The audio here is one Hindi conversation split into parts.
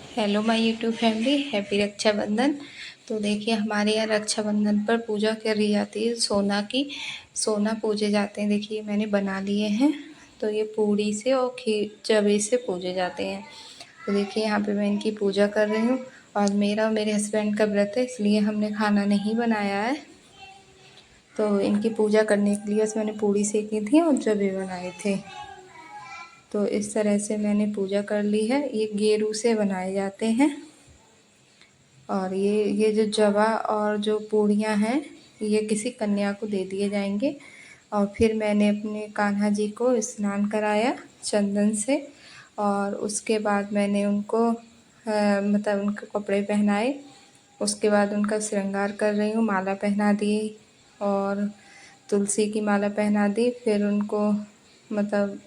Hello my YouTube family, happy Rakshabandhan. तो देखिए हमारे यहाँ रक्षाबंधन पर पूजा करी जाती है सोना की। सोना पूजे जाते हैं। देखिए मैंने बना लिए हैं। तो ये पूड़ी से और खीर जवे से पूजे जाते हैं। तो देखिए यहाँ पे मैं इनकी पूजा कर रही हूँ। और मेरा और मेरे हस्बैंड का व्रत है, इसलिए हमने खाना नहीं बनाया है। तो इनकी पूजा करने के लिए बस मैंने पूड़ी सेकी थी और जवे बनाए थे। तो इस तरह से मैंने पूजा कर ली है। ये गेरू से बनाए जाते हैं। और ये जो जवा और जो पूड़ियाँ हैं, ये किसी कन्या को दे दिए जाएंगे। और फिर मैंने अपने कान्हा जी को स्नान कराया चंदन से। और उसके बाद मैंने उनको मतलब उनके कपड़े पहनाए। उसके बाद उनका श्रृंगार कर रही हूँ, माला पहना दी और तुलसी की माला पहना दी। फिर उनको मतलब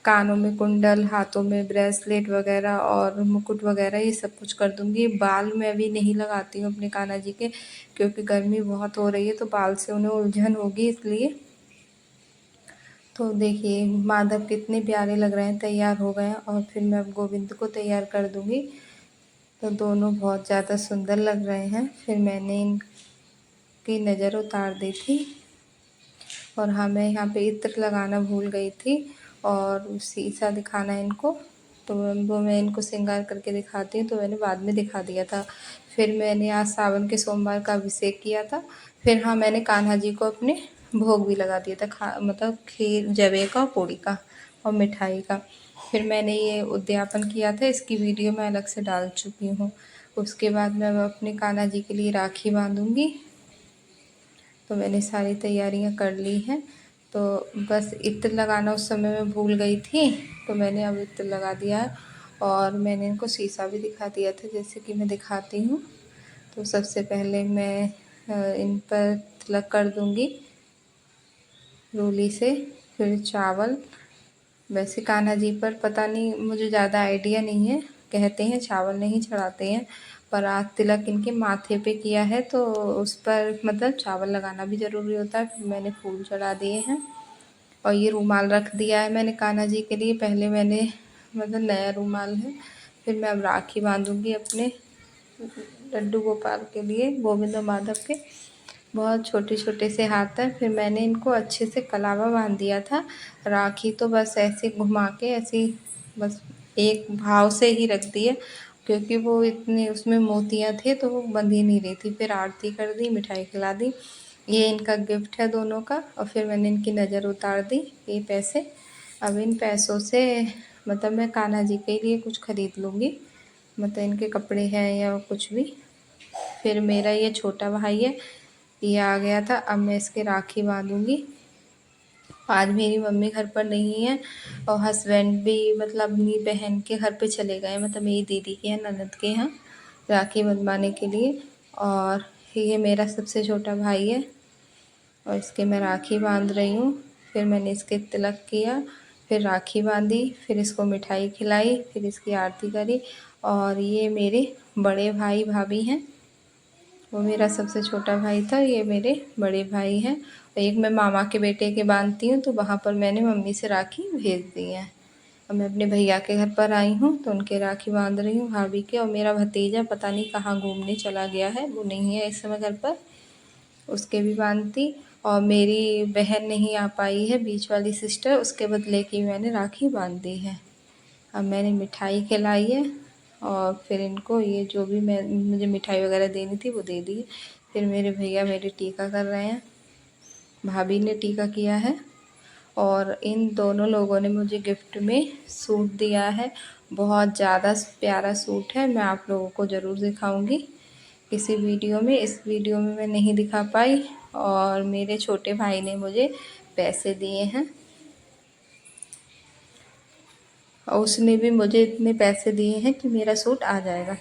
कानों में कुंडल, हाथों में ब्रेसलेट वगैरह और मुकुट वगैरह ये सब कुछ कर दूँगी। बाल मैं अभी नहीं लगाती हूँ अपने कान्हा जी के, क्योंकि गर्मी बहुत हो रही है तो बाल से उन्हें उलझन होगी, इसलिए। तो देखिए माधव कितने प्यारे लग रहे हैं, तैयार हो गए हैं। और फिर मैं अब गोविंद को तैयार कर दूँगी। तो दोनों बहुत ज़्यादा सुंदर लग रहे हैं। फिर मैंने इनकी नज़र उतार दी थी। और हाँ, मैं यहाँ पे इत्र लगाना भूल गई थी और शीशा दिखाना इनको। तो वो मैं इनको श्रृंगार करके दिखाती हूँ, तो मैंने बाद में दिखा दिया था। फिर मैंने आज सावन के सोमवार का अभिषेक किया था। फिर हाँ, मैंने कान्हा जी को अपने भोग भी लगा दिया था, मतलब खीर जवे का, पूड़ी का और मिठाई का। फिर मैंने ये उद्यापन किया था, इसकी वीडियो मैं अलग से डाल चुकी हूँ। उसके बाद मैं अपने कान्हा जी के लिए राखी बांधूँगी। तो मैंने सारी तैयारियां कर ली हैं। तो बस इत्र लगाना उस समय मैं भूल गई थी, तो मैंने अब इत्र लगा दिया है। और मैंने इनको शीशा भी दिखा दिया था, जैसे कि मैं दिखाती हूँ। तो सबसे पहले मैं इन पर तिलक कर दूँगी रूली से। फिर चावल, वैसे कान्हा जी पर पता नहीं, मुझे ज़्यादा आइडिया नहीं है। कहते हैं चावल नहीं चढ़ाते हैं, पर आज तिलक इनके माथे पे किया है तो उस पर मतलब चावल लगाना भी ज़रूरी होता है। फिर मैंने फूल चढ़ा दिए हैं और ये रुमाल रख दिया है मैंने कान्हा जी के लिए। पहले मैंने मतलब नया रुमाल है। फिर मैं अब राखी बांधूँगी अपने लड्डू गोपाल के लिए, गोविंद और माधव के। बहुत छोटे छोटे से हाथ हैं। फिर मैंने इनको अच्छे से कलावा बांध दिया था। राखी तो बस ऐसे घुमा के ऐसे बस एक भाव से ही रख दिए, क्योंकि वो इतने उसमें मोतियाँ थे तो वो बंध ही नहीं रही थी। फिर आरती कर दी, मिठाई खिला दी। ये इनका गिफ्ट है दोनों का। और फिर मैंने इनकी नज़र उतार दी। ये पैसे, अब इन पैसों से मतलब मैं कान्हा जी के लिए कुछ खरीद लूँगी, मतलब इनके कपड़े हैं या कुछ भी। फिर मेरा ये छोटा भाई है, ये आ गया था। अब मैं इसके राखी बांधूँगी। आज मेरी मम्मी घर पर नहीं है और हस्बैंड भी मतलब अपनी बहन के घर पे चले गए, मतलब मेरी दीदी के यहाँ, ननद के यहाँ राखी बंधवाने के लिए। और ये मेरा सबसे छोटा भाई है और इसके मैं राखी बांध रही हूँ। फिर मैंने इसके तिलक किया, फिर राखी बांधी, फिर इसको मिठाई खिलाई, फिर इसकी आरती करी। और ये मेरे बड़े भाई भाभी हैं। वो मेरा सबसे छोटा भाई था, ये मेरे बड़े भाई हैं। और एक मैं मामा के बेटे के बांधती हूँ, तो वहाँ पर मैंने मम्मी से राखी भेज दी है। अब मैं अपने भैया के घर पर आई हूँ तो उनके राखी बांध रही हूँ, भाभी के। और मेरा भतीजा पता नहीं कहाँ घूमने चला गया है, वो नहीं है इस समय घर पर, उसके भी बांधती। और मेरी बहन नहीं आ पाई है, बीच वाली सिस्टर, उसके बदले की मैंने राखी बांध दी है। अब मैंने मिठाई खिलाई है और फिर इनको ये जो भी मुझे मिठाई वगैरह देनी थी वो दे दी। फिर मेरे भैया मेरे टीका कर रहे हैं, भाभी ने टीका किया है। और इन दोनों लोगों ने मुझे गिफ्ट में सूट दिया है। बहुत ज़्यादा प्यारा सूट है, मैं आप लोगों को ज़रूर दिखाऊंगी किसी वीडियो में। इस वीडियो में मैं नहीं दिखा पाई। और मेरे छोटे भाई ने मुझे पैसे दिए हैं और उसने भी मुझे इतने पैसे दिए हैं कि मेरा सूट आ जाएगा।